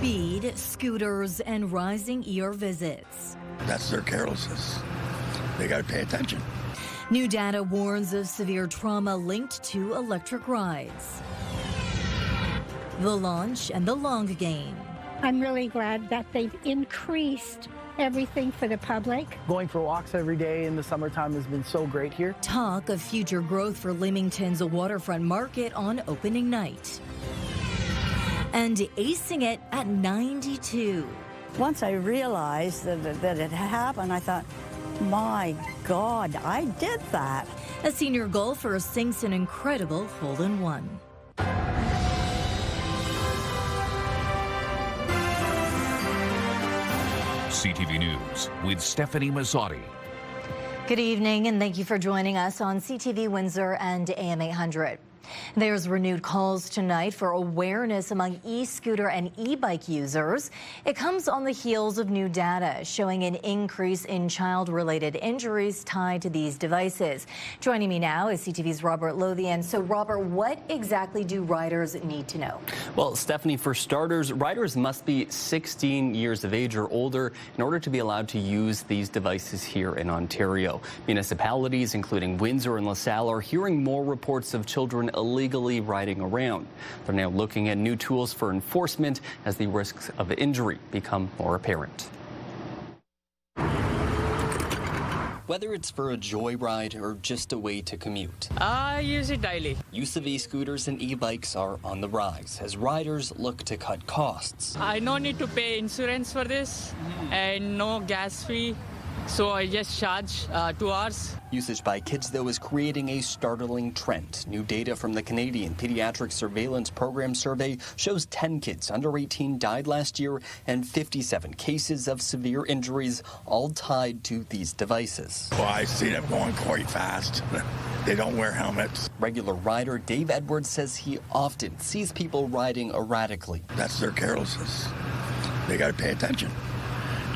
Speed, scooters, and rising ER visits. That's their carelessness. They got to pay attention. New data warns of severe trauma linked to electric rides. The launch and the long game. I'm really glad that they've increased everything for the public. Going for walks every day in the summertime has been so great here. Talk of future growth for Leamington's waterfront market on opening night. And acing it at 92. Once I realized that it happened, I thought, my God, I did that. A senior golfer sinks an incredible hole-in-one. CTV News with Stefanie Masotti. Good evening, and thank you for joining us on CTV Windsor and AM 800. There's renewed calls tonight for awareness among e-scooter and e-bike users. It comes on the heels of new data showing an increase in child-related injuries tied to these devices. Joining me now is CTV's Robert Lothian. So, Robert, what exactly do riders need to know? Well, Stefanie, for starters, riders must be 16 years of age or older in order to be allowed to use these devices here in Ontario. Municipalities, including Windsor and LaSalle, are hearing more reports of children illegally riding around. They're now looking at new tools for enforcement as the risks of injury become more apparent. Whether it's for a joyride or just a way to commute, I use it daily. Use of e-scooters and e-bikes are on the rise as riders look to cut costs. I no need to pay insurance for this and no gas fee, so I just charge 2 hours. Usage by kids, though, is creating a startling trend. New data from the Canadian Pediatric Surveillance Program survey shows 10 kids under 18 died last year and 57 cases of severe injuries, all tied to these devices. Well, I see them going quite fast. They don't wear helmets. Regular rider Dave Edwards says he often sees people riding erratically. That's their carelessness. They got to pay attention.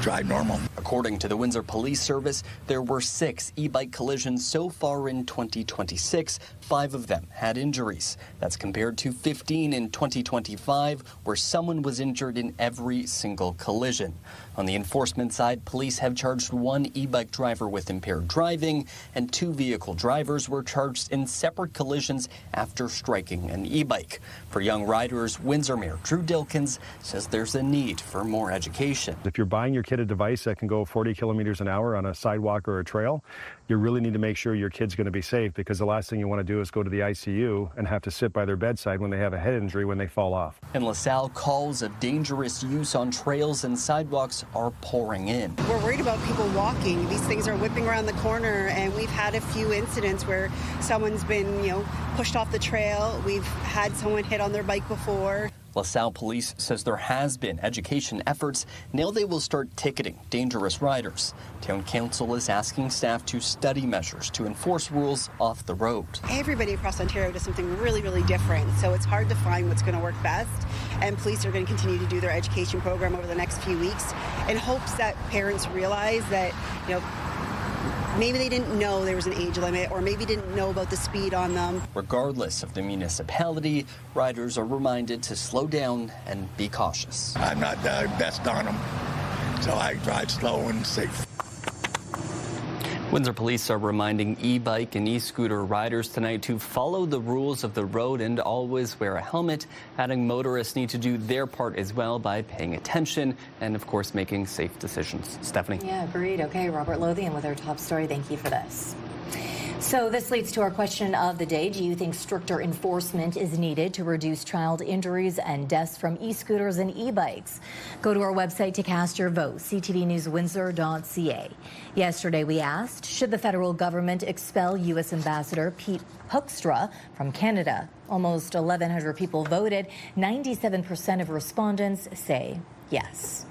Drive normal. According to the Windsor Police Service, there were 6 e-bike collisions so far in 2026. 5 of them had injuries. That's compared to 15 in 2025, where someone was injured in every single collision. On the enforcement side, police have charged 1 e-bike driver with impaired driving, and 2 vehicle drivers were charged in separate collisions after striking an e-bike. For young riders, Windsor Mayor Drew Dilkins says there's a need for more education. If you're buying your kid a device that can go 40 kilometers an hour on a sidewalk or a trail, you really need to make sure your kid's going to be safe, because the last thing you want to do is go to the ICU and have to sit by their bedside when they have a head injury when they fall off. In LaSalle, calls of dangerous use on trails and sidewalks are pouring in. We're worried about people walking. These things are whipping around the corner, and we've had a few incidents where someone's been, pushed off the trail. We've had someone hit on their bike before. LaSalle Police says there has been education efforts. Now they will start ticketing dangerous riders. Town Council is asking staff to study measures to enforce rules off the road. Everybody across Ontario does something really, really different, so it's hard to find what's going to work best. And police are going to continue to do their education program over the next few weeks in hopes that parents realize that, maybe they didn't know there was an age limit, or maybe didn't know about the speed on them. Regardless of the municipality, riders are reminded to slow down and be cautious. I'm not the best on them, so I drive slow and safe. Windsor Police are reminding e-bike and e-scooter riders tonight to follow the rules of the road and always wear a helmet. Adding motorists need to do their part as well by paying attention and, of course, making safe decisions. Stefanie? Yeah, agreed. Okay, Robert Lothian with our top story. Thank you for this. So this leads to our question of the day. Do you think stricter enforcement is needed to reduce child injuries and deaths from e-scooters and e-bikes? Go to our website to cast your vote, ctvnewswindsor.ca. Yesterday we asked, should the federal government expel U.S. Ambassador Pete Hoekstra from Canada? Almost 1,100 people voted. 97% of respondents say yes.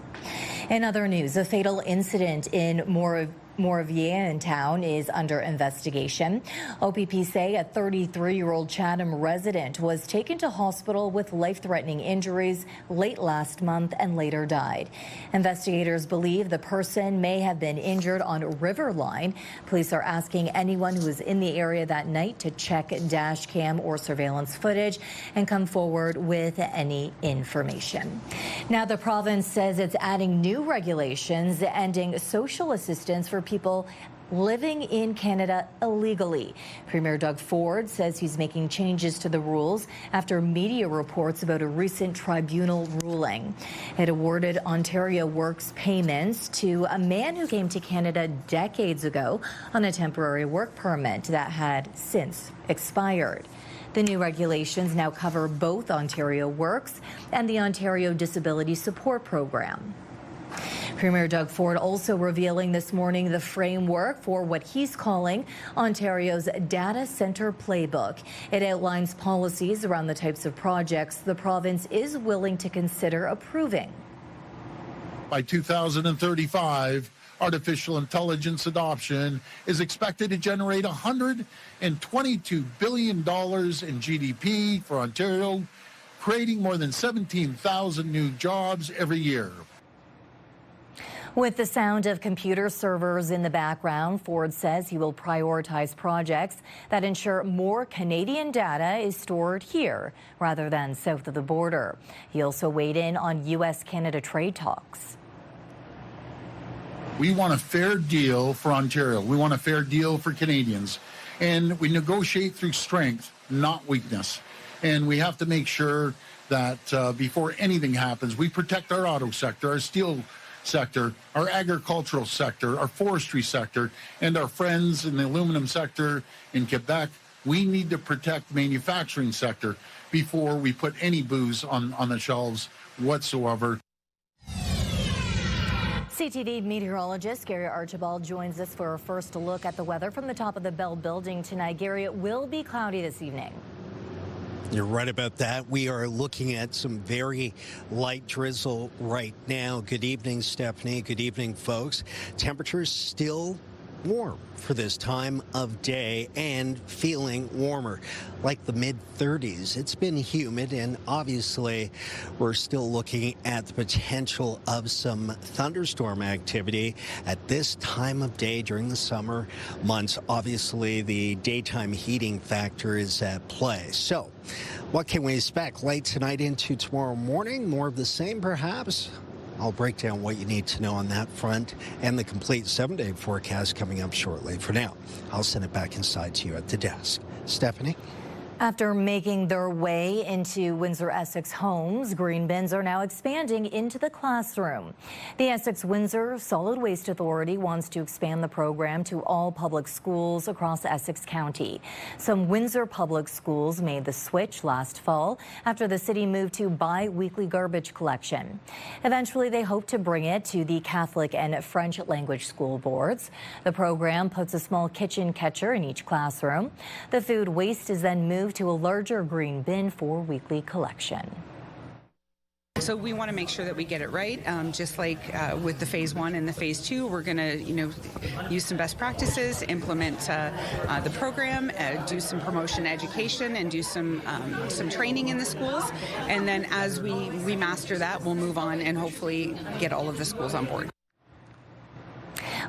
In other news, a fatal incident in Moravian town is under investigation. OPP say a 33-year-old Chatham resident was taken to hospital with life-threatening injuries late last month and later died. Investigators believe the person may have been injured on Riverline. Police are asking anyone who was in the area that night to check dash cam or surveillance footage and come forward with any information. Now, the province says it's adding new regulations ending social assistance for people living in Canada illegally. Premier Doug Ford says he's making changes to the rules after media reports about a recent tribunal ruling. It awarded Ontario Works payments to a man who came to Canada decades ago on a temporary work permit that had since expired. The new regulations now cover both Ontario Works and the Ontario Disability Support Program. Premier Doug Ford also revealing this morning the framework for what he's calling Ontario's Data Centre Playbook. It outlines policies around the types of projects the province is willing to consider approving. By 2035, artificial intelligence adoption is expected to generate $122 billion in GDP for Ontario, creating more than 17,000 new jobs every year. With the sound of computer servers in the background, Ford says he will prioritize projects that ensure more Canadian data is stored here rather than south of the border. He also weighed in on U.S.-Canada trade talks. We want a fair deal for Ontario. We want a fair deal for Canadians. And we negotiate through strength, not weakness. And we have to make sure that before anything happens, we protect our auto sector, our steel sector, our agricultural sector, our forestry sector, and our friends in the aluminum sector in Quebec. We need to protect manufacturing sector before we put any booze on the shelves whatsoever. CTV meteorologist Gary Archibald joins us for a first look at the weather from the top of the Bell Building tonight. Gary, it will be cloudy this evening. You're right about that. We are looking at some very light drizzle right now. Good evening, Stefanie. Good evening, folks. Temperatures still warm for this time of day and feeling warmer, like the mid-30s. It's been humid, and obviously we're still looking at the potential of some thunderstorm activity at this time of day during the summer months. Obviously, the daytime heating factor is at play. So what can we expect late tonight into tomorrow morning? More of the same, perhaps? I'll break down what you need to know on that front and the complete 7-day forecast coming up shortly. For now, I'll send it back inside to you at the desk. Stefanie? After making their way into Windsor-Essex homes, green bins are now expanding into the classroom. The Essex-Windsor Solid Waste Authority wants to expand the program to all public schools across Essex County. Some Windsor public schools made the switch last fall after the city moved to bi-weekly garbage collection. Eventually, they hope to bring it to the Catholic and French language school boards. The program puts a small kitchen catcher in each classroom. The food waste is then moved to a larger green bin for weekly collection. So we want to make sure that we get it right. Just like with the phase 1 and the phase 2, we're going to, use some best practices, implement the program, do some promotion education, and do some training in the schools. And then as we master that, we'll move on and hopefully get all of the schools on board.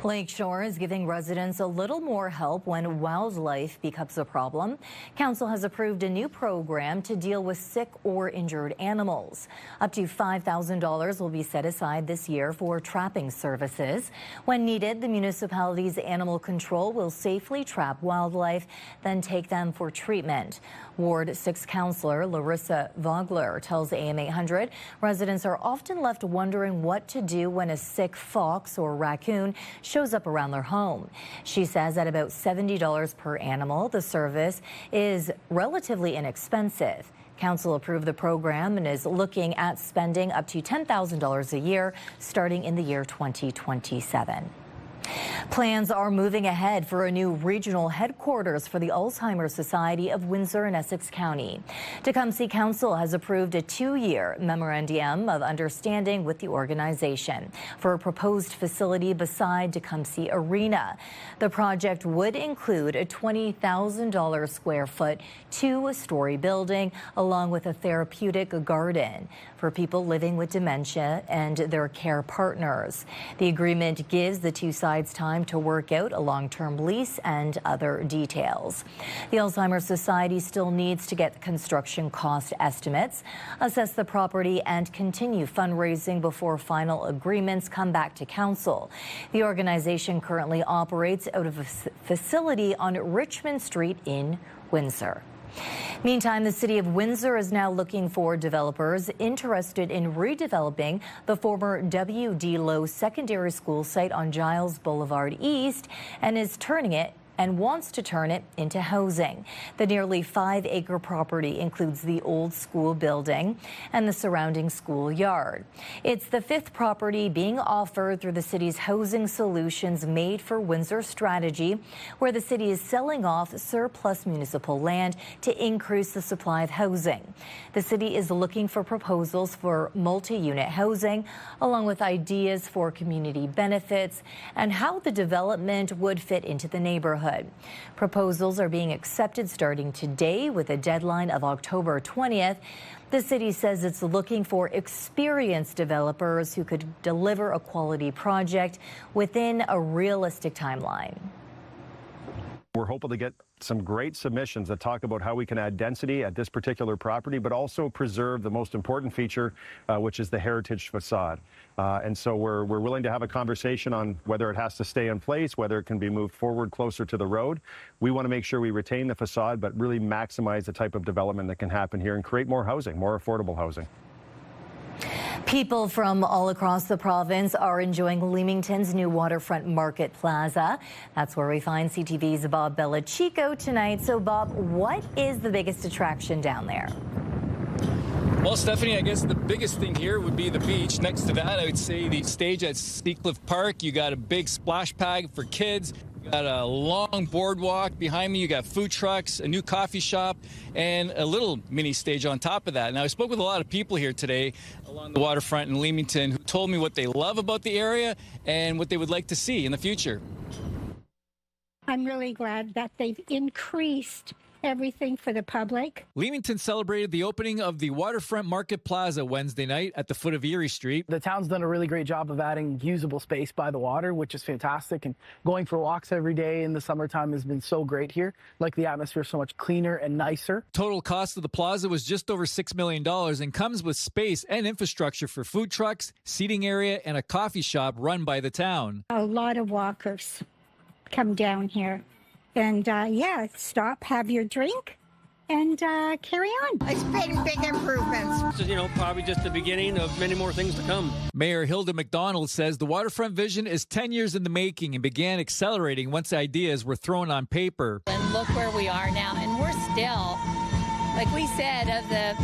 Lakeshore is giving residents a little more help when wildlife becomes a problem. Council has approved a new program to deal with sick or injured animals. Up to $5,000 will be set aside this year for trapping services. When needed, the municipality's animal control will safely trap wildlife, then take them for treatment. Ward 6 Councillor Larissa Vogler tells AM 800 residents are often left wondering what to do when a sick fox or raccoon shows up around their home. She says at about $70 per animal, the service is relatively inexpensive. Council approved the program and is looking at spending up to $10,000 a year starting in the year 2027. Plans are moving ahead for a new regional headquarters for the Alzheimer's Society of Windsor and Essex County. Tecumseh Council has approved a 2-year memorandum of understanding with the organization for a proposed facility beside Tecumseh Arena. The project would include a $20,000 square foot 2-story building along with a therapeutic garden for people living with dementia and their care partners. The agreement gives the two sides time to work out a long-term lease and other details. The Alzheimer's Society still needs to get construction cost estimates, assess the property, and continue fundraising before final agreements come back to council. The organization currently operates out of a facility on Richmond Street in Windsor. Meantime, the City of Windsor is now looking for developers interested in redeveloping the former W.D. Lowe Secondary School site on Giles Boulevard East and wants to turn it into housing. The nearly 5-acre property includes the old school building and the surrounding schoolyard. It's the 5th property being offered through the city's Housing Solutions Made for Windsor strategy, where the city is selling off surplus municipal land to increase the supply of housing. The city is looking for proposals for multi-unit housing, along with ideas for community benefits and how the development would fit into the neighborhood. Proposals are being accepted starting today with a deadline of October 20th. The city says it's looking for experienced developers who could deliver a quality project within a realistic timeline. We're hoping to get some great submissions that talk about how we can add density at this particular property, but also preserve the most important feature, which is the heritage facade. And so we're willing to have a conversation on whether it has to stay in place, whether it can be moved forward closer to the road. We want to make sure we retain the facade, but really maximize the type of development that can happen here and create more housing, more affordable housing. People from all across the province are enjoying Leamington's new waterfront market plaza. That's where we find CTV's Bob Bellachico tonight. So, Bob, what is the biggest attraction down there? Well, Stephanie, I guess the biggest thing here would be the beach. Next to that, I would say the stage at Seacliff Park. You got a big splash pad for kids. You got a long boardwalk behind me. You got food trucks, a new coffee shop, and a little mini stage on top of that. Now, I spoke with a lot of people here today along the waterfront in Leamington who told me what they love about the area and what they would like to see in the future. I'm really glad that they've increased everything for the public. Leamington celebrated the opening of the Waterfront Market Plaza Wednesday night at the foot of Erie Street. The town's done a really great job of adding usable space by the water, which is fantastic. And going for walks every day in the summertime has been so great here. Like the atmosphere is so much cleaner and nicer. Total cost of the plaza was just over $6 million and comes with space and infrastructure for food trucks, seating area, and a coffee shop run by the town. A lot of walkers come down here. And stop, have your drink, and carry on. Expecting big improvements. This is, probably just the beginning of many more things to come. Mayor Hilda McDonald says the waterfront vision is 10 years in the making and began accelerating once ideas were thrown on paper. And look where we are now, and we're still, like we said, of the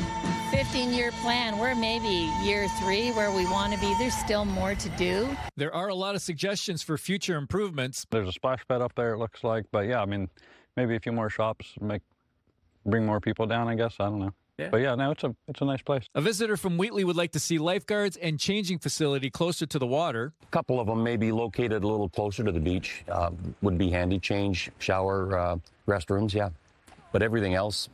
15-year plan, we're maybe year 3 where we want to be. There's still more to do. There are a lot of suggestions for future improvements. There's a splash pad up there, it looks like. But yeah, maybe a few more shops, bring more people down, I guess. I don't know. Yeah. But yeah, no, it's a nice place. A visitor from Wheatley would like to see lifeguards and changing facility closer to the water. A couple of them may be located a little closer to the beach. Would be handy. Change, shower, restrooms, yeah. But everything else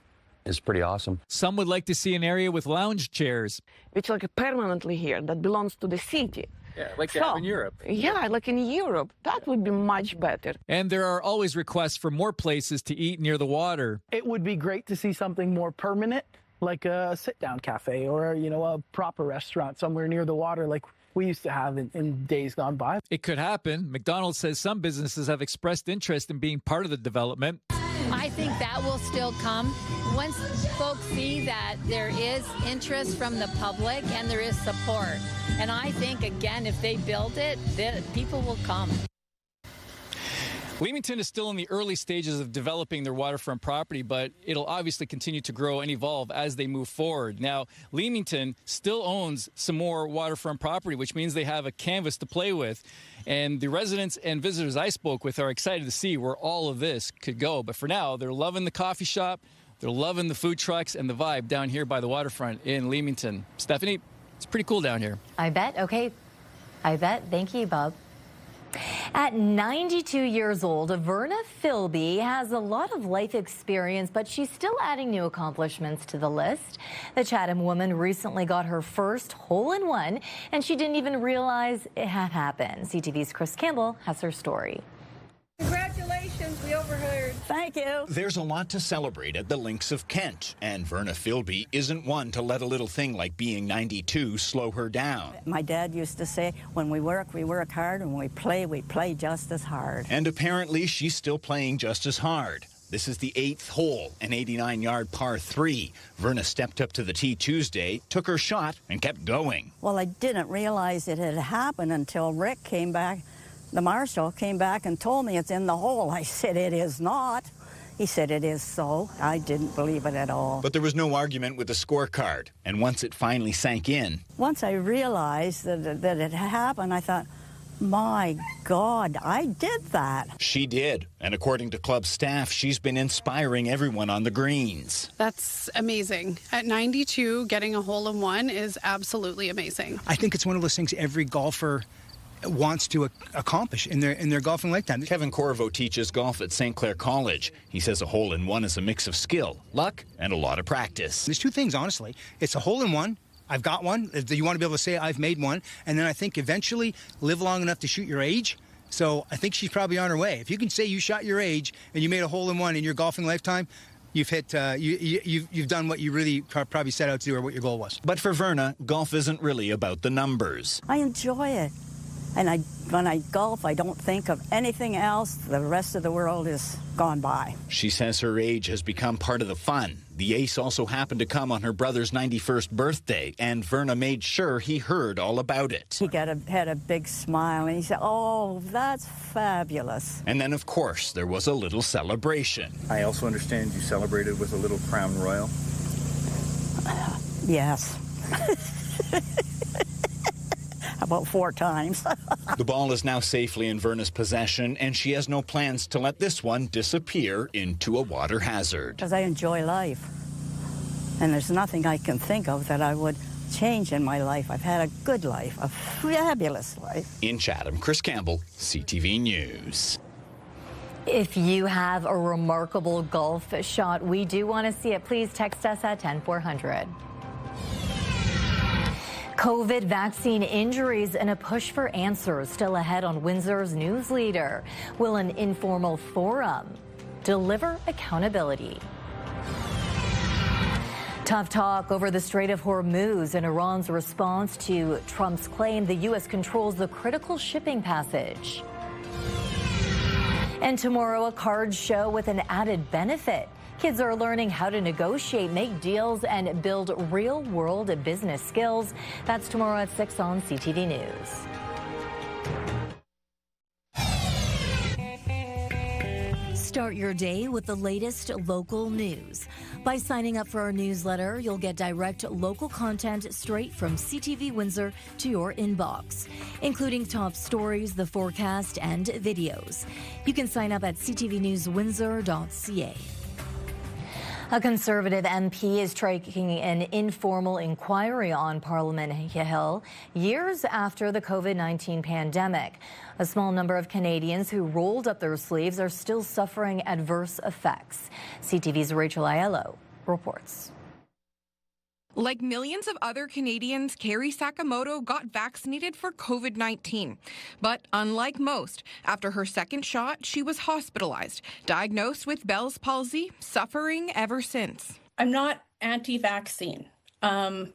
is pretty awesome. Some would like to see an area with lounge chairs. Which like permanently here, that belongs to the city. Yeah, like you have in Europe. Yeah, like in Europe. That would be much better. And there are always requests for more places to eat near the water. It would be great to see something more permanent, like a sit-down cafe or, a proper restaurant somewhere near the water like we used to have in days gone by. It could happen. McDonald's says some businesses have expressed interest in being part of the development. I think that will still come. Once folks see that there is interest from the public and there is support. And I think, again, if they build it, people will come. Leamington is still in the early stages of developing their waterfront property, but it'll obviously continue to grow and evolve as they move forward. Now, Leamington still owns some more waterfront property, which means they have a canvas to play with. And the residents and visitors I spoke with are excited to see where all of this could go. But for now, they're loving the coffee shop, they're loving the food trucks and the vibe down here by the waterfront in Leamington. Stefanie, it's pretty cool down here. I bet. Okay. I bet. Thank you, Bob. At 92 years old, Verna Philby has a lot of life experience, but she's still adding new accomplishments to the list. The Chatham woman recently got her first hole-in-one, and she didn't even realize it had happened. CTV's Chris Campbell has her story. Congratulations, we overheard. Thank you. There's a lot to celebrate at the Links of Kent, and Verna Philby isn't one to let a little thing like being 92 slow her down. My dad used to say, when we work hard, and when we play just as hard. And apparently she's still playing just as hard. This is the 8th hole, an 89-yard par 3. Verna stepped up to the tee Tuesday, took her shot, and kept going. Well, I didn't realize it had happened until Rick came back. The marshal came back and told me it's in the hole. I said, it is not. He said, it is so. I didn't believe it at all. But there was no argument with the scorecard. And once it finally sank in. Once I realized that it happened, I thought, my God, I did that. She did. And according to club staff, she's been inspiring everyone on the greens. That's amazing. At 92, getting a hole-in-one is absolutely amazing. I think it's one of those things every golfer wants to accomplish in their golfing lifetime. Kevin Corvo teaches golf at St. Clair College. He says a hole-in-one is a mix of skill, luck, and a lot of practice. There's two things, honestly. It's a hole-in-one. I've got one. You want to be able to say I've made one. And then I think eventually live long enough to shoot your age. So I think she's probably on her way. If you can say you shot your age and you made a hole-in-one in your golfing lifetime, you've hit, you've done what you really probably set out to do or what your goal was. But for Verna, golf isn't really about the numbers. I enjoy it. And when I golf, I don't think of anything else. The rest of the world is gone by. She says her age has become part of the fun. The ace also happened to come on her brother's 91st birthday, and Verna made sure he heard all about it. He had a big smile, and he said, oh, that's fabulous. And then, of course, there was a little celebration. I also understand you celebrated with a little Crown Royal? Yes. About 4 times. The ball is now safely in Verna's possession, and she has no plans to let this one disappear into a water hazard. Because I enjoy life. And there's nothing I can think of that I would change in my life. I've had a good life, a fabulous life. In Chatham, Chris Campbell, CTV News. If you have a remarkable golf shot, we do want to see it. Please text us at 10400. COVID vaccine injuries and a push for answers still ahead on Windsor's news leader. Will an informal forum deliver accountability? Tough talk over the Strait of Hormuz and Iran's response to Trump's claim the U.S. controls the critical shipping passage. And tomorrow, a card show with an added benefit. Kids are learning how to negotiate, make deals, and build real-world business skills. That's tomorrow at 6 on CTV News. Start your day with the latest local news. By signing up for our newsletter, you'll get direct local content straight from CTV Windsor to your inbox, including top stories, the forecast, and videos. You can sign up at ctvnewswindsor.ca. A Conservative MP is striking an informal inquiry on Parliament Hill years after the COVID-19 pandemic. A small number of Canadians who rolled up their sleeves are still suffering adverse effects. CTV's Rachel Aiello reports. Like millions of other Canadians, Carrie Sakamoto got vaccinated for COVID-19. But unlike most, after her second shot, she was hospitalized, diagnosed with Bell's palsy, suffering ever since. I'm not anti-vaccine. I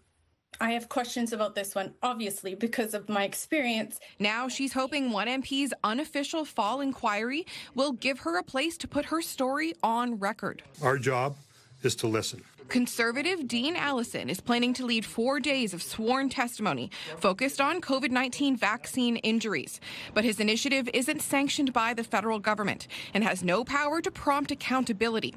have questions about this one, obviously, because of my experience. Now she's hoping one MP's unofficial fall inquiry will give her a place to put her story on record. Our job is to listen. Conservative Dean Allison is planning to lead 4 days of sworn testimony focused on COVID-19 vaccine injuries. But his initiative isn't sanctioned by the federal government and has no power to prompt accountability.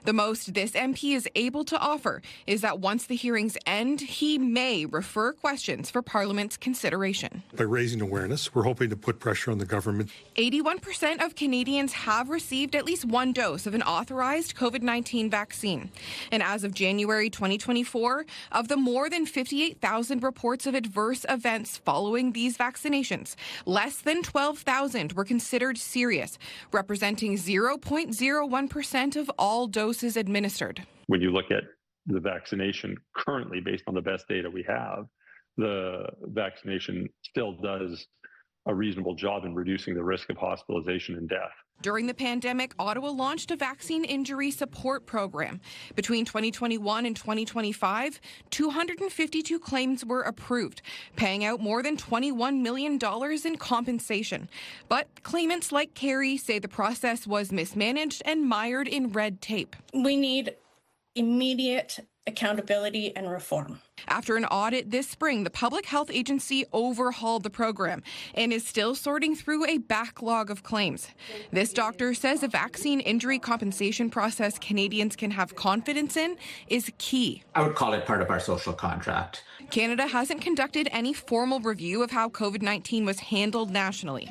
The most this MP is able to offer is that once the hearings end, he may refer questions for Parliament's consideration. By raising awareness, we're hoping to put pressure on the government. 81% of Canadians have received at least one dose of an authorized COVID-19 vaccine. And as of January 2024, of the more than 58,000 reports of adverse events following these vaccinations, less than 12,000 were considered serious, representing 0.01% of all doses administered. When you look at the vaccination currently, based on the best data we have, the vaccination still does a reasonable job in reducing the risk of hospitalization and death. During the pandemic, Ottawa launched a vaccine injury support program. Between 2021 and 2025, 252 claims were approved, paying out more than $21 million in compensation. But claimants like Carrie say the process was mismanaged and mired in red tape. We need immediate accountability and reform. After an audit this spring, the Public Health Agency overhauled the program and is still sorting through a backlog of claims. This doctor says a vaccine injury compensation process Canadians can have confidence in is key. I would call it part of our social contract. Canada hasn't conducted any formal review of how COVID-19 was handled nationally.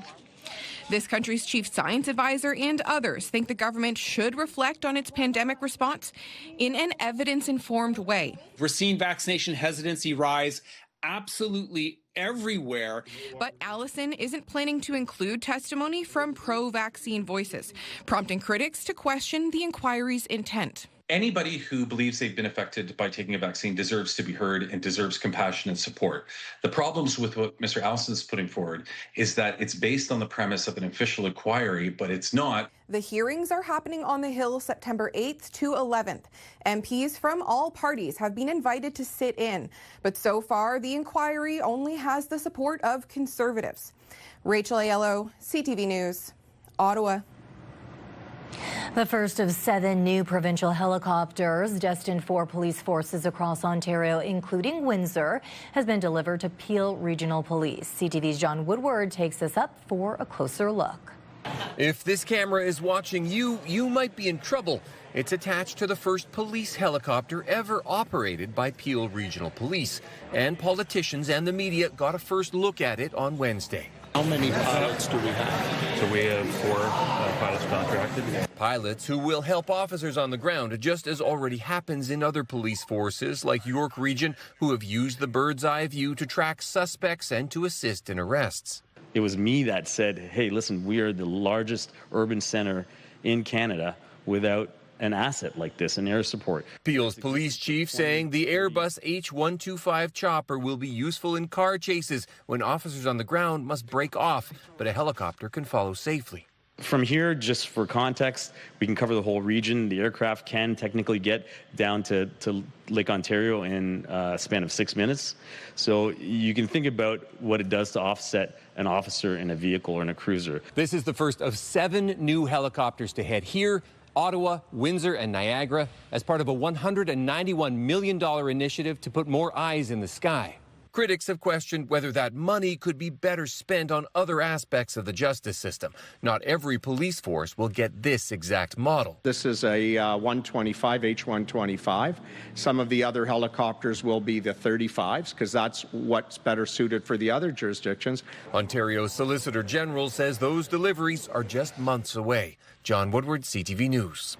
This country's chief science advisor and others think the government should reflect on its pandemic response in an evidence-informed way. We're seeing vaccination hesitancy rise absolutely everywhere. But Allison isn't planning to include testimony from pro-vaccine voices, prompting critics to question the inquiry's intent. Anybody who believes they've been affected by taking a vaccine deserves to be heard and deserves compassion and support. The problems with what Mr. Allison is putting forward is that it's based on the premise of an official inquiry, but it's not. The hearings are happening on the Hill September 8th to 11th. MPs from all parties have been invited to sit in, but so far the inquiry only has the support of Conservatives. Rachel Aiello, CTV News, Ottawa. The first of 7 new provincial helicopters destined for police forces across Ontario, including Windsor, has been delivered to Peel Regional Police. CTV's John Woodward takes us up for a closer look. If this camera is watching you, you might be in trouble. It's attached to the first police helicopter ever operated by Peel Regional Police, and politicians and the media got a first look at it on Wednesday. How many pilots do we have? So we have 4 pilots contracted. Pilots who will help officers on the ground, just as already happens in other police forces like York Region, who have used the bird's eye view to track suspects and to assist in arrests. It was me that said, hey, listen, we are the largest urban center in Canada without an asset like this, an air support. Peel's police chief saying the Airbus H-125 chopper will be useful in car chases when officers on the ground must break off, but a helicopter can follow safely. From here, just for context, we can cover the whole region. The aircraft can technically get down to Lake Ontario in a span of 6 minutes. So you can think about what it does to offset an officer in a vehicle or in a cruiser. This is the first of 7 new helicopters to head here, Ottawa, Windsor, and Niagara, as part of a $191 million initiative to put more eyes in the sky. Critics have questioned whether that money could be better spent on other aspects of the justice system. Not every police force will get this exact model. This is a 125, H-125. Some of the other helicopters will be the 35s, because that's what's better suited for the other jurisdictions. Ontario's Solicitor General says those deliveries are just months away. John Woodward, CTV News.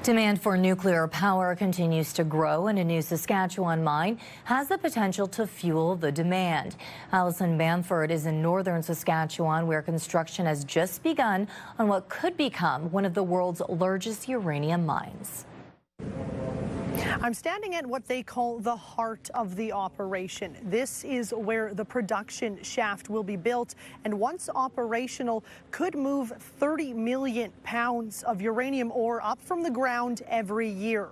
Demand for nuclear power continues to grow, and a new Saskatchewan mine has the potential to fuel the demand. Alison Bamford is in northern Saskatchewan, where construction has just begun on what could become one of the world's largest uranium mines. I'm standing at what they call the heart of the operation. This is where the production shaft will be built, and once operational, could move 30 million pounds of uranium ore up from the ground every year.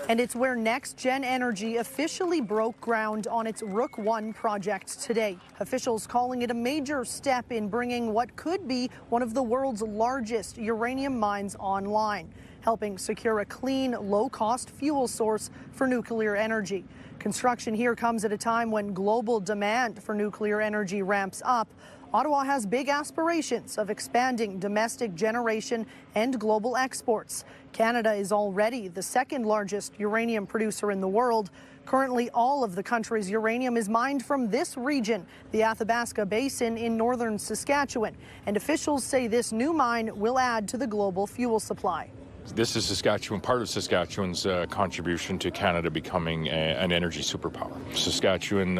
And it's where Next Gen Energy officially broke ground on its Rook 1 project today. Officials calling it a major step in bringing what could be one of the world's largest uranium mines online, helping secure a clean, low-cost fuel source for nuclear energy. Construction here comes at a time when global demand for nuclear energy ramps up. Ottawa has big aspirations of expanding domestic generation and global exports. Canada is already the second largest uranium producer in the world. Currently, all of the country's uranium is mined from this region, the Athabasca Basin in northern Saskatchewan. And officials say this new mine will add to the global fuel supply. This is Saskatchewan, part of Saskatchewan's contribution to Canada becoming an energy superpower. Saskatchewan,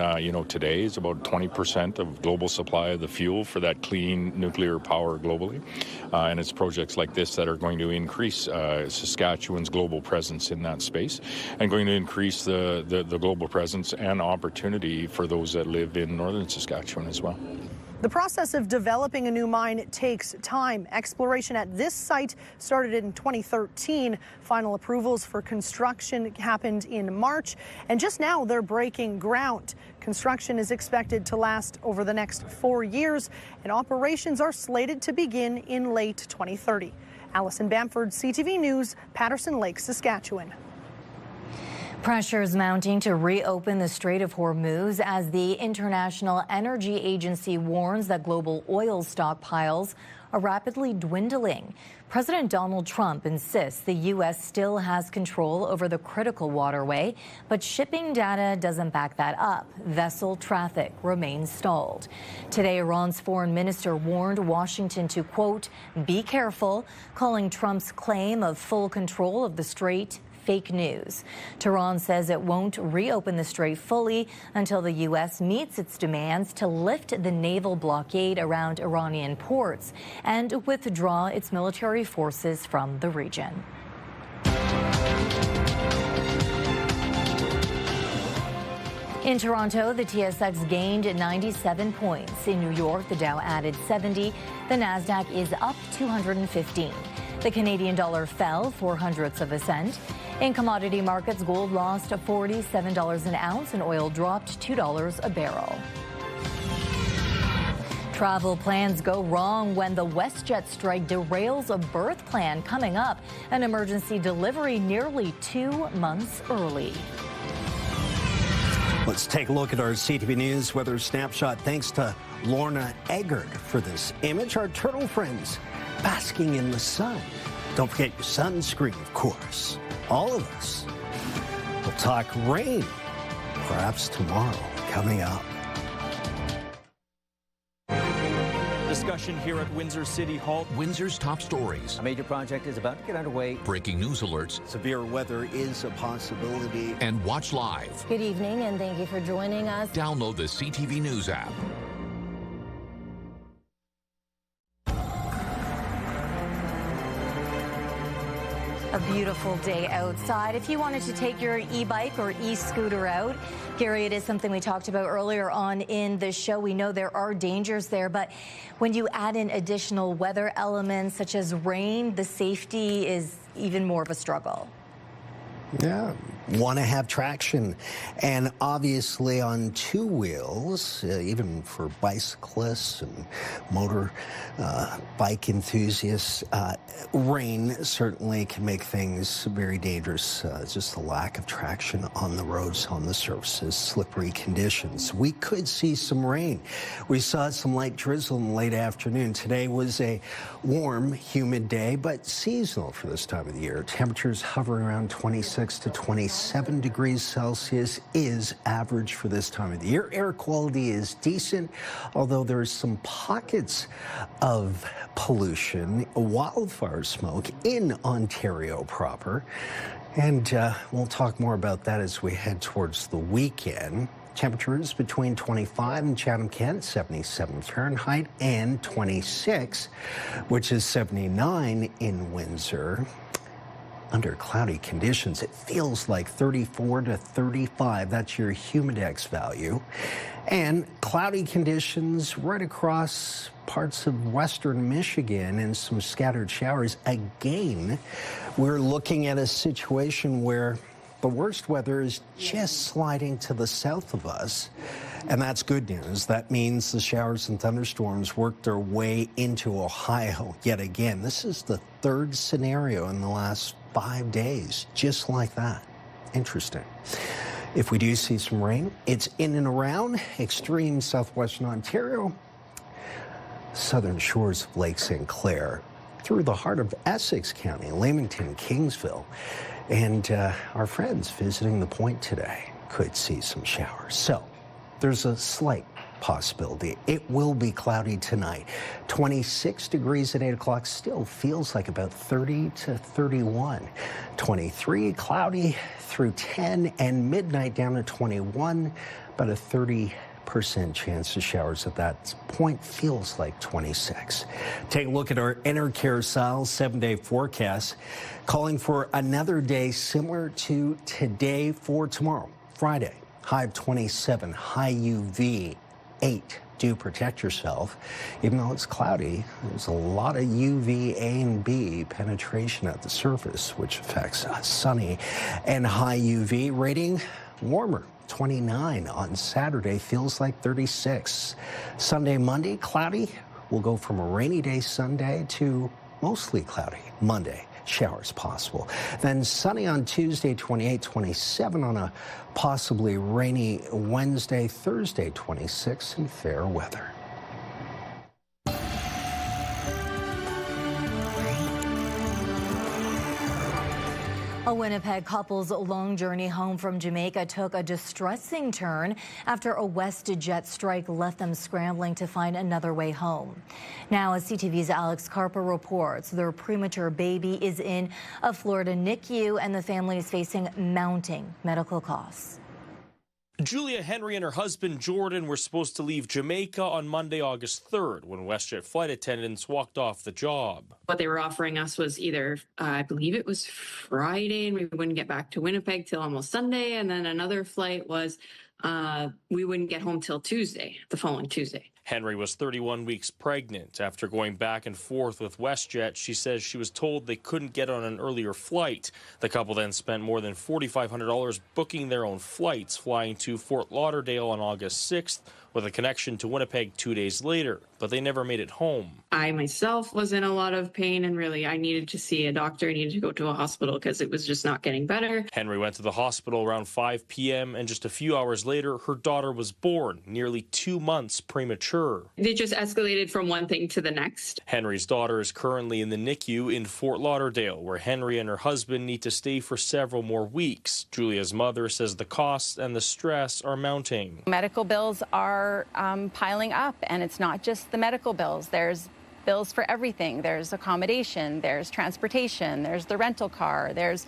today is about 20% of global supply of the fuel for that clean nuclear power globally. And it's projects like this that are going to increase Saskatchewan's global presence in that space and going to increase the global presence and opportunity for those that live in northern Saskatchewan as well. The process of developing a new mine takes time. Exploration at this site started in 2013. Final approvals for construction happened in March, and just now they're breaking ground. Construction is expected to last over the next 4 years, and operations are slated to begin in late 2030. Allison Bamford, CTV News, Patterson Lake, Saskatchewan. Pressures mounting to reopen the Strait of Hormuz as the International Energy Agency warns that global oil stockpiles are rapidly dwindling. President Donald Trump insists the U.S. still has control over the critical waterway, but shipping data doesn't back that up. Vessel traffic remains stalled. Today, Iran's foreign minister warned Washington to, quote, be careful, calling Trump's claim of full control of the strait fake news. Tehran says it won't reopen the strait fully until the U.S. meets its demands to lift the naval blockade around Iranian ports and withdraw its military forces from the region. In Toronto, the TSX gained 97 points. In New York, the Dow added 70. The Nasdaq is up 215. The Canadian dollar fell 0.04 of a cent. In commodity markets, gold lost $47 an ounce and oil dropped $2 a barrel. Travel plans go wrong when the WestJet strike derails a birth plan coming up. An emergency delivery nearly 2 months early. Let's take a look at our CTV News weather snapshot. Thanks to Lorna Eggert for this image. Our turtle friends basking in the sun. Don't forget your sunscreen, of course. All of us. We'll talk rain, perhaps tomorrow, coming up. Discussion here at Windsor City Hall. Windsor's top stories. A major project is about to get underway. Breaking news alerts. Severe weather is a possibility. And watch live. Good evening, and thank you for joining us. Download the CTV News app. A beautiful day outside. If you wanted to take your e-bike or e-scooter out, Gary, it is something we talked about earlier on in the show. We know there are dangers there, but when you add in additional weather elements such as rain, the safety is even more of a struggle. Yeah, want to have traction, and obviously on two wheels, even for bicyclists and motor bike enthusiasts, rain certainly can make things very dangerous. Just the lack of traction on the roads, on the surfaces, slippery conditions. We could see some rain. We saw some light drizzle in the late afternoon. Today was a warm, humid day, but seasonal for this time of the year. Temperatures hovering around 26 to 27 degrees Celsius is average for this time of the year. Air quality is decent, although there's some pockets of pollution, wildfire smoke in Ontario proper. And we'll talk more about that as we head towards the weekend. Temperatures between 25 in Chatham-Kent, 77 Fahrenheit, and 26, which is 79 in Windsor. Under cloudy conditions, it feels like 34 to 35. That's your humidex value. And cloudy conditions right across parts of western Michigan and some scattered showers. Again, we're looking at a situation where the worst weather is just sliding to the south of us, and that's good news. That means the showers and thunderstorms work their way into Ohio yet again. This is the third scenario in the last 5 days, just like that. Interesting. If we do see some rain, it's in and around extreme southwestern Ontario, southern shores of Lake St. Clair, through the heart of Essex County, Leamington, Kingsville, and our friends visiting the Point today could see some showers. So there's a slight possibility. It will be cloudy tonight. 26 degrees at 8 o'clock, still feels like about 30 to 31. 23 cloudy through 10, and midnight down to 21, about a 30% chance of showers at that point. Feels like 26. Take a look at our Intercarousel 7-day forecast, calling for another day similar to today for tomorrow, Friday. High of 27, high UV 8. Do protect yourself. Even though it's cloudy, there's a lot of UV A and B penetration at the surface, which affects us. Sunny and high UV rating warmer. 29 on Saturday, feels like 36. Sunday, Monday, cloudy. We'll go from a rainy day Sunday to mostly cloudy Monday. Showers possible. Then sunny on Tuesday, 28, 27 on a possibly rainy Wednesday, Thursday, 26, and fair weather. A Winnipeg couple's long journey home from Jamaica took a distressing turn after a WestJet strike left them scrambling to find another way home. Now, as CTV's Alex Carper reports, their premature baby is in a Florida NICU and the family is facing mounting medical costs. Julia Henry and her husband Jordan were supposed to leave Jamaica on Monday, August 3rd, when WestJet flight attendants walked off the job. What they were offering us was either, I believe it was Friday, and we wouldn't get back to Winnipeg till almost Sunday, and then another flight was we wouldn't get home till Tuesday, the following Tuesday. Henry was 31 weeks pregnant. After going back and forth with WestJet, she says she was told they couldn't get on an earlier flight. The couple then spent more than $4,500 booking their own flights, flying to Fort Lauderdale on August 6th, with a connection to Winnipeg 2 days later, but they never made it home. I myself was in a lot of pain, and really I needed to see a doctor. I needed to go to a hospital because it was just not getting better. Henry went to the hospital around 5 p.m. and just a few hours later, her daughter was born, nearly 2 months premature. It just escalated from one thing to the next. Henry's daughter is currently in the NICU in Fort Lauderdale, where Henry and her husband need to stay for several more weeks. Julia's mother says the costs and the stress are mounting. Medical bills are piling up, and it's not just the medical bills. There's bills for everything. There's accommodation, there's transportation, there's the rental car, there's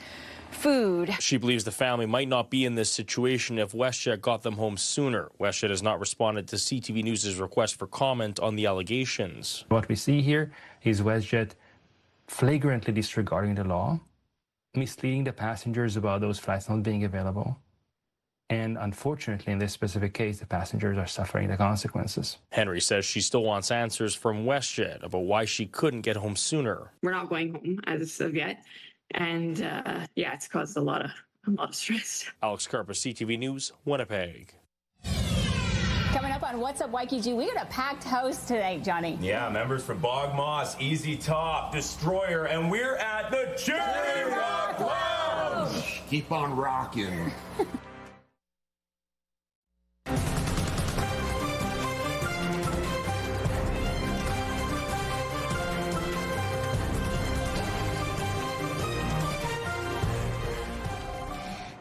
food. She believes the family might not be in this situation if WestJet got them home sooner. WestJet has not responded to CTV News' request for comment on the allegations. What we see here is WestJet flagrantly disregarding the law, misleading the passengers about those flights not being available. And unfortunately, in this specific case, the passengers are suffering the consequences. Henry says she still wants answers from WestJet about why she couldn't get home sooner. We're not going home as of yet. And yeah, it's caused a lot of stress. Alex Carper, CTV News, Winnipeg. Coming up on What's Up Waikiki, we got a packed house today, Johnny. Yeah, members from Bog Moss, Easy Top, Destroyer, and we're at the Cherry Rock Lounge. Keep on rocking.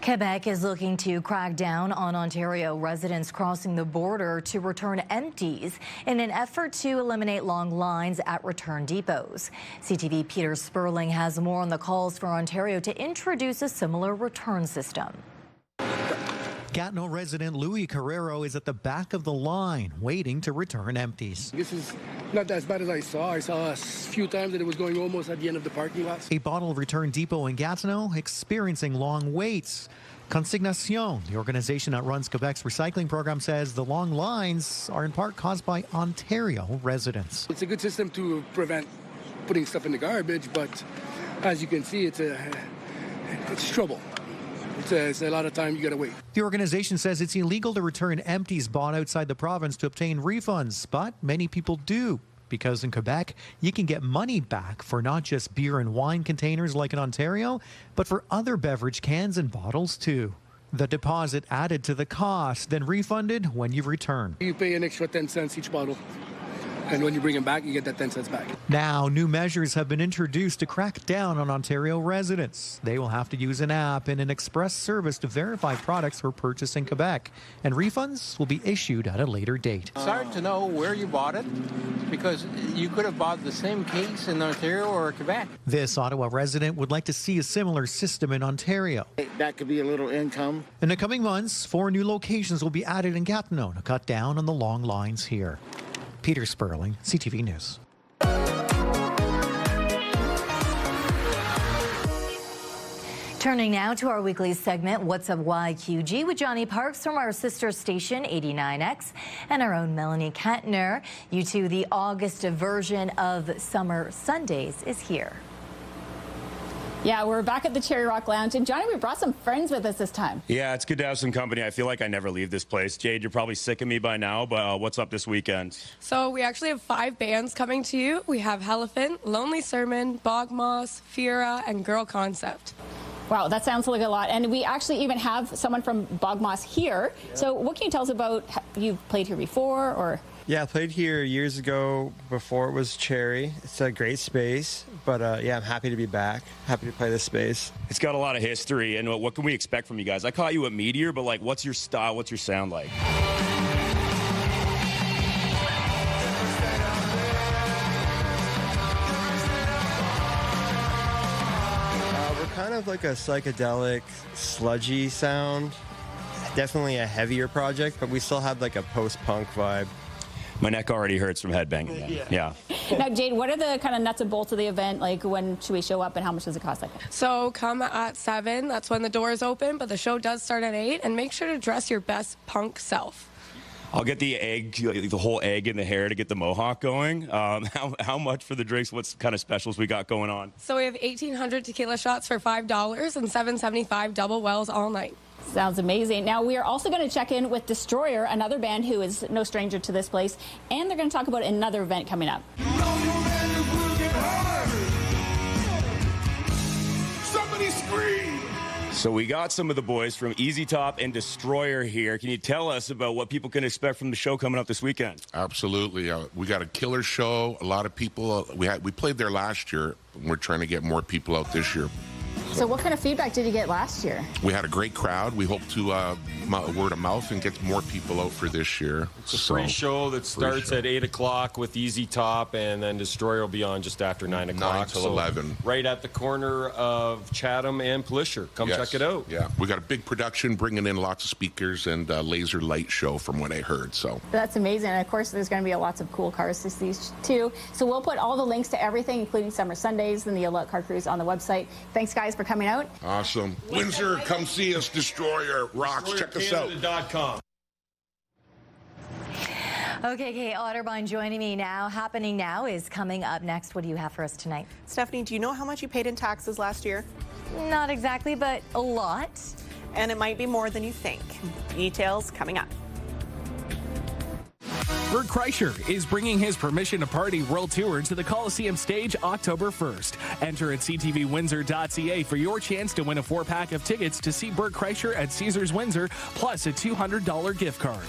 Quebec is looking to crack down on Ontario residents crossing the border to return empties in an effort to eliminate long lines at return depots. CTV Peter Sperling has more on the calls for Ontario to introduce a similar return system. Gatineau resident Louis Carrero is at the back of the line, waiting to return empties. This is not as bad as I saw. I saw a few times that it was going almost at the end of the parking lot. A bottle return depot in Gatineau experiencing long waits. Consignation, the organization that runs Quebec's recycling program, says the long lines are in part caused by Ontario residents. It's a good system to prevent putting stuff in the garbage, but as you can see, it's trouble. it's a lot of time you got to wait. The organization says it's illegal to return empties bought outside the province to obtain refunds, but many people do. Because in Quebec, you can get money back for not just beer and wine containers like in Ontario, but for other beverage cans and bottles too. The deposit added to the cost, then refunded when you return. You pay an extra 10 cents each bottle. And when you bring them back, you get that 10 cents back. Now, new measures have been introduced to crack down on Ontario residents. They will have to use an app and an express service to verify products for purchase in Quebec. And refunds will be issued at a later date. It's hard to know where you bought it because you could have bought the same case in Ontario or Quebec. This Ottawa resident would like to see a similar system in Ontario. That could be a little income. In the coming months, 4 new locations will be added in Gatineau to cut down on the long lines here. Peter Sperling, CTV News. Turning now to our weekly segment, What's Up YQG, with Johnny Parks from our sister station, 89X, and our own Melanie Kantner. You2, the August version of Summer Sundays is here. Yeah, we're back at the Cherry Rock Lounge. And Johnny, we brought some friends with us this time. Yeah, it's good to have some company. I feel like I never leave this place. Jade, you're probably sick of me by now, but what's up this weekend? So we actually have 5 bands coming to you. We have Elephant, Lonely Sermon, Bog Moss, Fiera, and Girl Concept. Wow, that sounds like a lot. And we actually even have someone from Bog Moss here. Yeah. So what can you tell us about, you've played here before, or? Yeah, I played here years ago before it was Cherry. It's a great space, but yeah, I'm happy to be back. Happy to play this space. It's got a lot of history, and what can we expect from you guys? I caught you at Meteor, but like, what's your style? What's your sound like? We're kind of like a psychedelic, sludgy sound. Definitely a heavier project, but we still have like a post-punk vibe. My neck already hurts from headbanging. Yeah. Now, Jade, what are the kind of nuts and bolts of the event? Like, when should we show up and how much does it cost? So come at 7. That's when the doors open, but the show does start at 8. And make sure to dress your best punk self. I'll get the egg, the whole egg in the hair to get the mohawk going. How much for the drinks? What kind of specials we got going on? So we have 1,800 tequila shots for $5 and $7.75 double wells all night. Sounds amazing. Now, we are also going to check in with Destroyer, another band who is no stranger to this place, and they're going to talk about another event coming up. Somebody scream! So we got some of the boys from Easy Top and Destroyer here. Can you tell us about what people can expect from the show coming up this weekend? Absolutely. We got a killer show. A lot of people. We played there last year. We're trying to get more people out this year. So what kind of feedback did you get last year? We had a great crowd. We hope to word of mouth and get more people out for this year. It's a free show that starts at 8 o'clock with Easy Top, and then Destroyer will be on just after 9 o'clock. 9 till 11. Right at the corner of Chatham and Plisher. Come check it out. Yeah, we got a big production, bringing in lots of speakers and a laser light show from what I heard. So that's amazing. And of course, there's going to be lots of cool cars to see too. So we'll put all the links to everything, including Summer Sundays and the Elite Car Cruise, on the website. Thanks, guys, for coming out. Awesome. Windsor, come see us. Destroyer rocks. Check us out. Okay, Kate Otterbein joining me now. Happening Now is coming up next. What do you have for us tonight? Stefanie, do you know how much you paid in taxes last year? Not exactly, but a lot. And it might be more than you think. Details coming up. Bert Kreischer is bringing his Permission to Party World Tour to the Coliseum stage October 1st. Enter at ctvwindsor.ca for your chance to win a 4-pack of tickets to see Bert Kreischer at Caesars Windsor, plus a $200 gift card.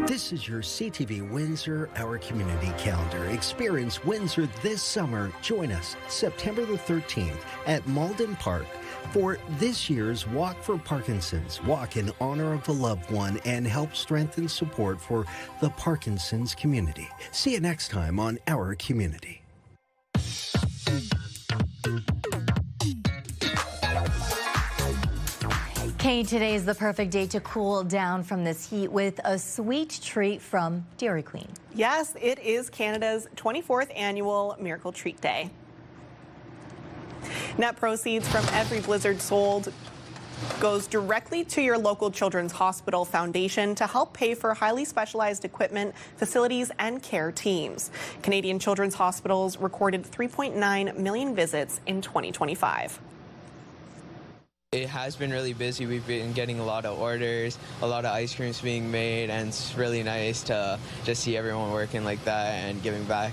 This is your CTV Windsor, our community calendar. Experience Windsor this summer. Join us September the 13th at Malden Park for this year's Walk for Parkinson's. Walk in honor of a loved one and help strengthen support for the Parkinson's community. See you next time on Our Community. Kate, today is the perfect day to cool down from this heat with a sweet treat from Dairy Queen. Yes, it is Canada's 24th annual Miracle Treat Day. Net proceeds from every blizzard sold goes directly to your local Children's Hospital Foundation to help pay for highly specialized equipment, facilities, and care teams. Canadian Children's Hospitals recorded 3.9 million visits in 2025. It has been really busy. We've been getting a lot of orders, a lot of ice creams being made, and it's really nice to just see everyone working like that and giving back.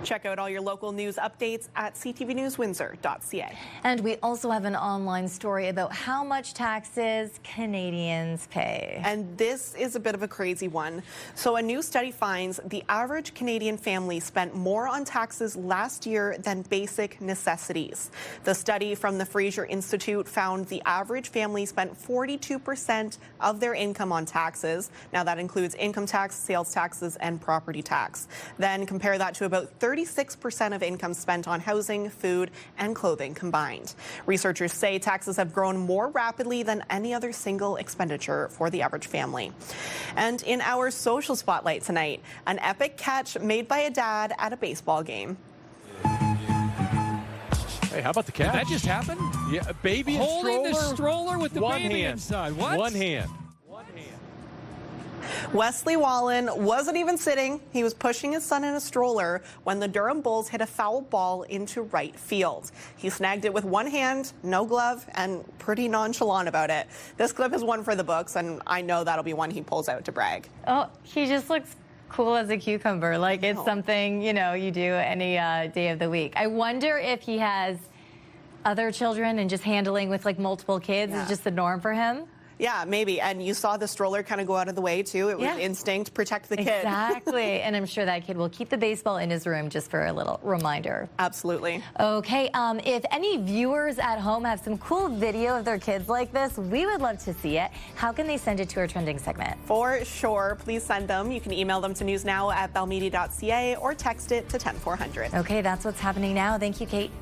Check out all your local news updates at ctvnewswindsor.ca. And we also have an online story about how much taxes Canadians pay. And this is a bit of a crazy one. So a new study finds the average Canadian family spent more on taxes last year than basic necessities. The study from the Fraser Institute found the average family spent 42% of their income on taxes. Now that includes income tax, sales taxes, and property tax. Then compare that to about 36% of income spent on housing, food, and clothing combined. Researchers say taxes have grown more rapidly than any other single expenditure for the average family. And in our social spotlight tonight, an epic catch made by a dad at a baseball game. Hey, how about the catch? Did that just happen? Yeah, a baby and holding stroller. the stroller with the one baby hand. inside. What? One hand. Wesley Wallen wasn't even sitting. He was pushing his son in a stroller when the Durham Bulls hit a foul ball into right field. He snagged it with one hand, no glove, and pretty nonchalant about it. This clip is one for the books, and I know that'll be one he pulls out to brag. Oh, he just looks cool as a cucumber. Like it's something, you know, you do any day of the week. I wonder if he has other children and just handling with like multiple kids is just the norm for him. Yeah, maybe. And you saw the stroller kind of go out of the way, too. It was instinct, protect the kid. Exactly. And I'm sure that kid will keep the baseball in his room just for a little reminder. Absolutely. Okay. If any viewers at home have some cool video of their kids like this, we would love to see it. How can they send it to our trending segment? For sure. Please send them. You can email them to newsnow@bellmedia.ca or text it to 10400. Okay, that's what's happening now. Thank you, Kate.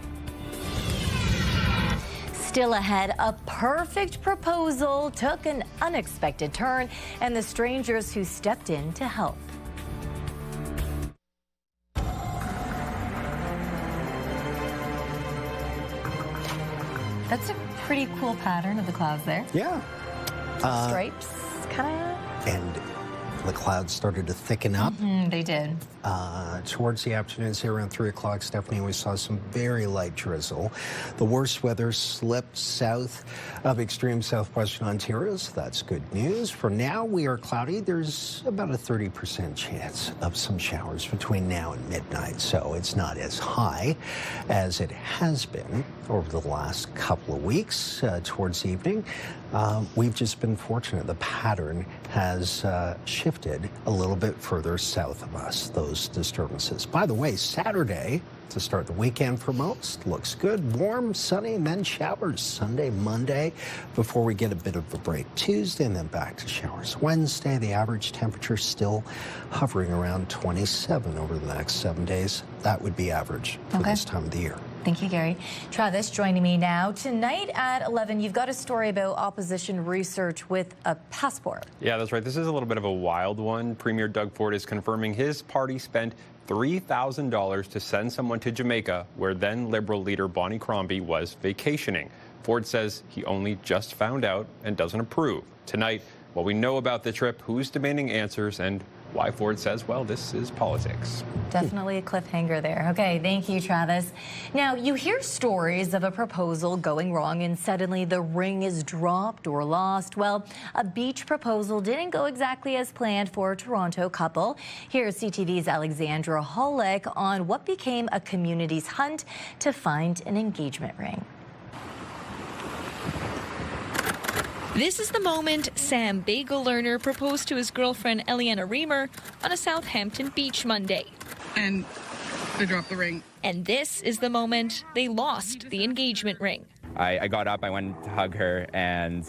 Still ahead, a perfect proposal took an unexpected turn, and the strangers who stepped in to help. That's a pretty cool pattern of the clouds there. Yeah. Stripes, kind of. And the clouds started to thicken up. They did. Towards the afternoon, say around 3 o'clock, Stefanie, we saw some very light drizzle. The worst weather slipped south of extreme southwestern Ontario, so that's good news. For now, we are cloudy. There's about a 30% chance of some showers between now and midnight, so it's not as high as it has been over the last couple of weeks towards the evening. We've just been fortunate. The pattern has shifted a little bit further south of us, those disturbances. By the way, Saturday, to start the weekend for most, looks good. Warm, sunny, and then showers Sunday, Monday, before we get a bit of a break Tuesday, and then back to showers Wednesday. The average temperature still hovering around 27 over the next 7 days. That would be average for this time of the year. Thank you, Gary. Travis joining me now. Tonight at 11, you've got a story about opposition research with a passport. Yeah, that's right. This is a little bit of a wild one. Premier Doug Ford is confirming his party spent $3,000 to send someone to Jamaica, where then Liberal leader Bonnie Crombie was vacationing. Ford says he only just found out and doesn't approve. Tonight, what we know about the trip, who's demanding answers, and why Ford says, well, this is politics. Definitely a cliffhanger there. Okay, thank you, Travis. Now, you hear stories of a proposal going wrong and suddenly the ring is dropped or lost. Well, a beach proposal didn't go exactly as planned for a Toronto couple. Here's CTV's Alexandra Hollick on what became a community's hunt to find an engagement ring. This is the moment Sam Bagel Lerner proposed to his girlfriend Eliana Reamer on a Southampton beach Monday. And they dropped the ring. And this is the moment they lost the engagement ring. I got up, I went to hug her, and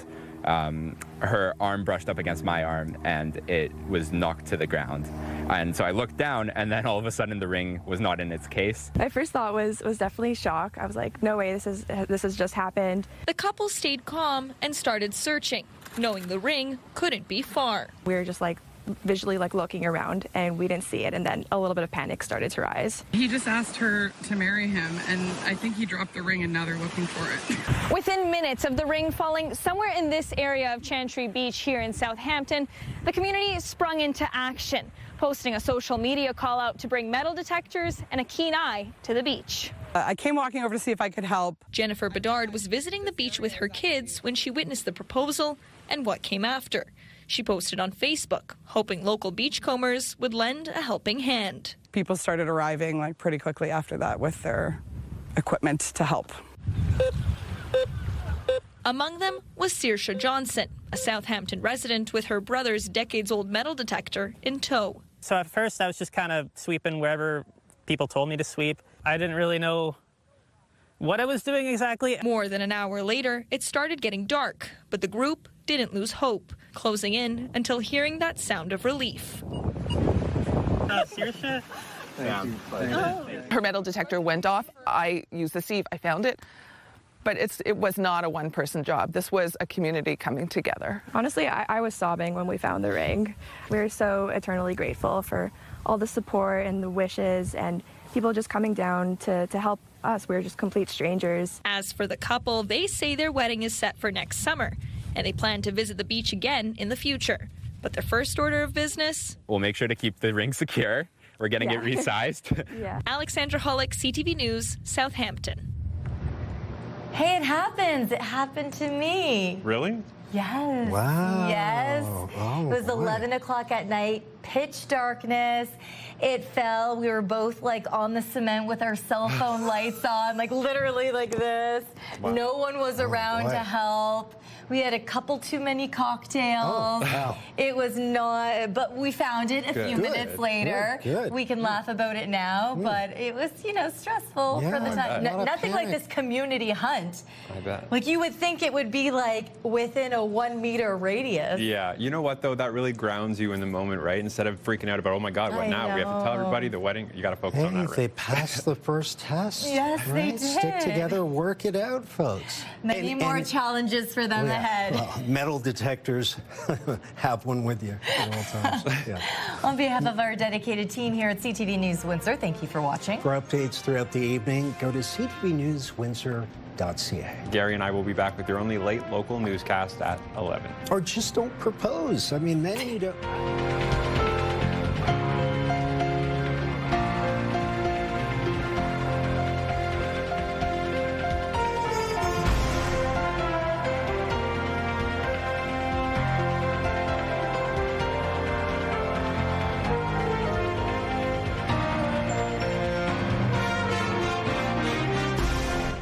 her arm brushed up against my arm, and it was knocked to the ground. And so I looked down, and then all of a sudden the ring was not in its case. My first thought was definitely shock. I was like, no way, this has just happened. The couple stayed calm and started searching, knowing the ring couldn't be far. We were just like visually looking around, and we didn't see it, and then a little bit of panic started to rise. He just asked her to marry him, and I think he dropped the ring, and now they're looking for it. Within minutes of the ring falling somewhere in this area of Chantry Beach here in Southampton, the community sprung into action, posting a social media call out to bring metal detectors and a keen eye to the beach. I came walking over to see if I could help. Jennifer Bedard was visiting the beach with her kids when she witnessed the proposal and what came after. She posted on Facebook, hoping local beachcombers would lend a helping hand. People started arriving like pretty quickly after that with their equipment to help. Among them was Saoirse Johnson, a Southampton resident with her brother's decades-old metal detector in tow. So at first I was just kind of sweeping wherever people told me to sweep. I didn't really know what I was doing exactly. More than an hour later, it started getting dark, but the group didn't lose hope, closing in until hearing that sound of relief. Saoirse? Her metal detector went off. I used the sieve. I found it. But it was not a one-person job. This was a community coming together. Honestly, I was sobbing when we found the ring. We were so eternally grateful for all the support and the wishes and people just coming down to help us. We were just complete strangers. As for the couple, they say their wedding is set for next summer, and they plan to visit the beach again in the future. But their first order of business? We'll make sure to keep the ring secure. We're getting it resized. Alexandra Hollick, CTV News, Southampton. Hey, it happens. It happened to me. Really? Yes. Wow. Yes. Oh, it was boy. 11 o'clock at night, pitch darkness. It fell. We were both like on the cement with our cell phone lights on, like literally like this. Wow. No one was around boy. to help. We had a couple too many cocktails. Oh, wow. It was not, but we found it a few minutes later. Good. We can laugh about it now, but it was, stressful for the time. Nothing like this community hunt. I bet. Like you would think it would be like within a 1 meter radius. Yeah, you know what though? That really grounds you in the moment, right? Instead of freaking out about, oh my God, what now? We have to tell everybody the wedding. You got to focus on that. Right? They passed the first test. Yes, right? they did. Stick together, work it out, folks. Many more challenges for them ahead. Well, metal detectors, have one with you at all times. Yeah. On behalf of our dedicated team here at CTV News Windsor, thank you for watching. For updates throughout the evening, go to ctvnewswindsor.ca. Gary and I will be back with your only late local newscast at 11. Or just don't propose. I mean, then you don't.